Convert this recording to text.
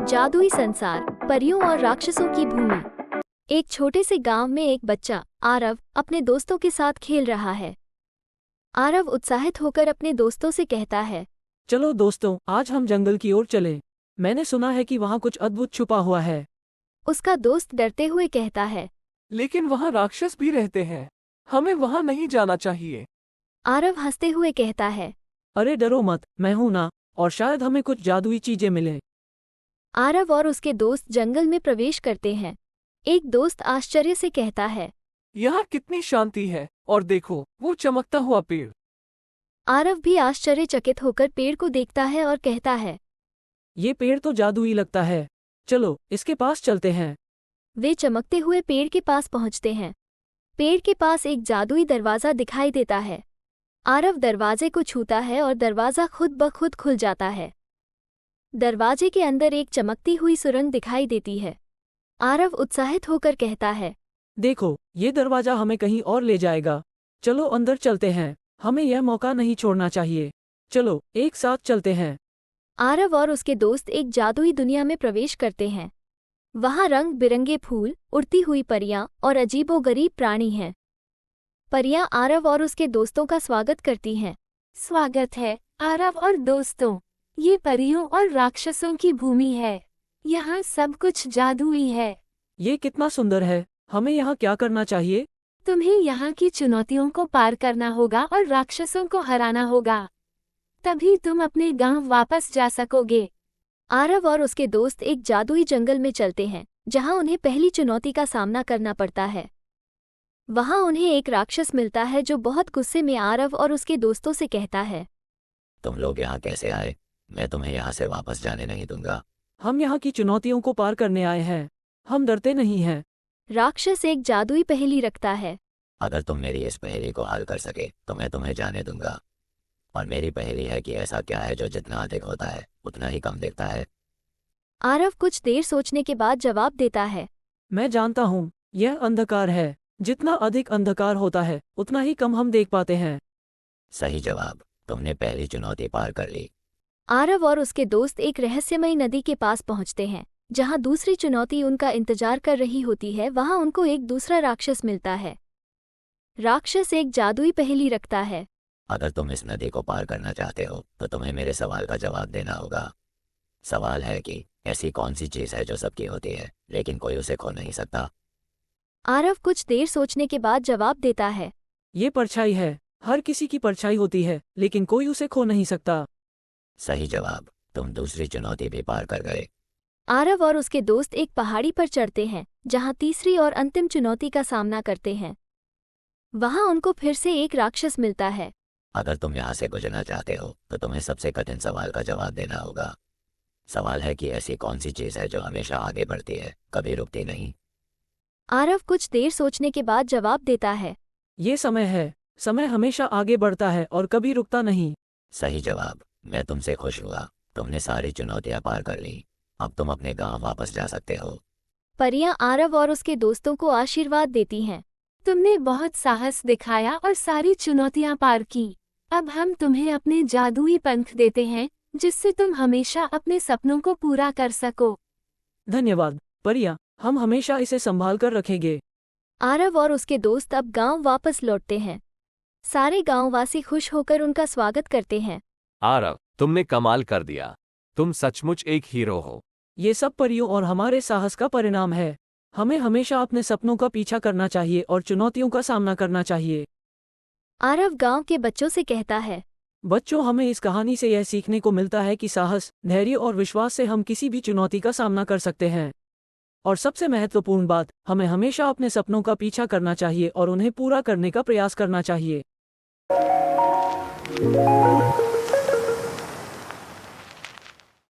जादुई संसार, परियों और राक्षसों की भूमि। एक छोटे से गांव में एक बच्चा आरव अपने दोस्तों के साथ खेल रहा है। आरव उत्साहित होकर अपने दोस्तों से कहता है, चलो दोस्तों, आज हम जंगल की ओर चलें। मैंने सुना है कि वहाँ कुछ अद्भुत छुपा हुआ है। उसका दोस्त डरते हुए कहता है, लेकिन वहाँ राक्षस भी रहते हैं, हमें वहाँ नहीं जाना चाहिए। आरव हंसते हुए कहता है, अरे डरो मत, मैं हूं ना, और शायद हमें कुछ जादुई चीजें मिलें। आरव और उसके दोस्त जंगल में प्रवेश करते हैं। एक दोस्त आश्चर्य से कहता है, यहाँ कितनी शांति है, और देखो वो चमकता हुआ पेड़। आरव भी आश्चर्यचकित होकर पेड़ को देखता है और कहता है, ये पेड़ तो जादुई लगता है, चलो इसके पास चलते हैं। वे चमकते हुए पेड़ के पास पहुंचते हैं। पेड़ के पास एक जादुई दरवाज़ा दिखाई देता है। आरव दरवाजे को छूता है और दरवाज़ा खुद ब खुद खुल जाता है। दरवाजे के अंदर एक चमकती हुई सुरंग दिखाई देती है। आरव उत्साहित होकर कहता है, देखो, ये दरवाजा हमें कहीं और ले जाएगा। चलो अंदर चलते हैं, हमें यह मौका नहीं छोड़ना चाहिए। चलो एक साथ चलते हैं। आरव और उसके दोस्त एक जादुई दुनिया में प्रवेश करते हैं। वहाँ रंग बिरंगे फूल, उड़ती हुई परियां और अजीबोगरीब प्राणी हैं। परियां आरव और उसके दोस्तों का स्वागत करती हैं। स्वागत है आरव और दोस्तों, ये परियों और राक्षसों की भूमि है। यहाँ सब कुछ जादुई है। ये कितना सुंदर है। हमें यहाँ क्या करना चाहिए? तुम्हें यहाँ की चुनौतियों को पार करना होगा और राक्षसों को हराना होगा, तभी तुम अपने गांव वापस जा सकोगे। आरव और उसके दोस्त एक जादुई जंगल में चलते हैं, जहां उन्हें पहली चुनौती का सामना करना पड़ता है। वहां उन्हें एक राक्षस मिलता है जो बहुत गुस्से में आरव और उसके दोस्तों से कहता है, तुम लोग यहाँ कैसे आए? मैं तुम्हें यहाँ से वापस जाने नहीं दूंगा। हम यहाँ की चुनौतियों को पार करने आए हैं, हम डरते नहीं हैं। राक्षस एक जादुई पहेली रखता है। अगर तुम मेरी इस पहेली को हल कर सके तो मैं तुम्हें जाने दूंगा। और मेरी पहेली है कि ऐसा क्या है जो जितना अधिक होता है उतना ही कम दिखता है। आरव कुछ देर सोचने के बाद जवाब देता है, मैं जानता हूँ, यह अंधकार है। जितना अधिक अंधकार होता है उतना ही कम हम देख पाते हैं। सही जवाब, तुमने पहली चुनौती पार कर ली। आरव और उसके दोस्त एक रहस्यमयी नदी के पास पहुंचते हैं, जहां दूसरी चुनौती उनका इंतजार कर रही होती है। वहां उनको एक दूसरा राक्षस मिलता है। राक्षस एक जादुई पहेली रखता है। अगर तुम इस नदी को पार करना चाहते हो तो तुम्हें मेरे सवाल का जवाब देना होगा। सवाल है कि ऐसी कौन सी चीज़ है जो सबकी होती है लेकिन कोई उसे खो नहीं सकता। आरव कुछ देर सोचने के बाद जवाब देता है, ये परछाई है। हर किसी की परछाई होती है लेकिन कोई उसे खो नहीं सकता। सही जवाब, तुम दूसरी चुनौती भी पार कर गए। आरव और उसके दोस्त एक पहाड़ी पर चढ़ते हैं, जहां तीसरी और अंतिम चुनौती का सामना करते हैं। वहां उनको फिर से एक राक्षस मिलता है। अगर तुम यहाँ से गुजरना चाहते हो तो तुम्हें सबसे कठिन सवाल का जवाब देना होगा। सवाल है कि ऐसी कौन सी चीज़ है जो हमेशा आगे बढ़ती है, कभी रुकती नहीं। आरव कुछ देर सोचने के बाद जवाब देता है, ये समय है। समय हमेशा आगे बढ़ता है और कभी रुकता नहीं। सही जवाब, मैं तुमसे खुश हुआ। तुमने सारी चुनौतियां पार कर ली। अब तुम अपने गांव वापस जा सकते हो। परियां आरव और उसके दोस्तों को आशीर्वाद देती हैं। तुमने बहुत साहस दिखाया और सारी चुनौतियां पार की। अब हम तुम्हें अपने जादुई पंख देते हैं, जिससे तुम हमेशा अपने सपनों को पूरा कर सको। धन्यवाद परिया, हम हमेशा इसे संभाल कर रखेंगे। आरव और उसके दोस्त अब गांव वापस लौटते हैं। सारे गांववासी खुश होकर उनका स्वागत करते हैं। आरव, तुमने कमाल कर दिया। तुम सचमुच एक हीरो हो। ये सब परियों और हमारे साहस का परिणाम है। हमें हमेशा अपने सपनों का पीछा करना चाहिए और चुनौतियों का सामना करना चाहिए। आरव गांव के बच्चों से कहता है, बच्चों, हमें इस कहानी से यह सीखने को मिलता है कि साहस, धैर्य और विश्वास से हम किसी भी चुनौती का सामना कर सकते हैं। और सबसे महत्वपूर्ण बात, हमें हमेशा अपने सपनों का पीछा करना चाहिए और उन्हें पूरा करने का प्रयास करना चाहिए।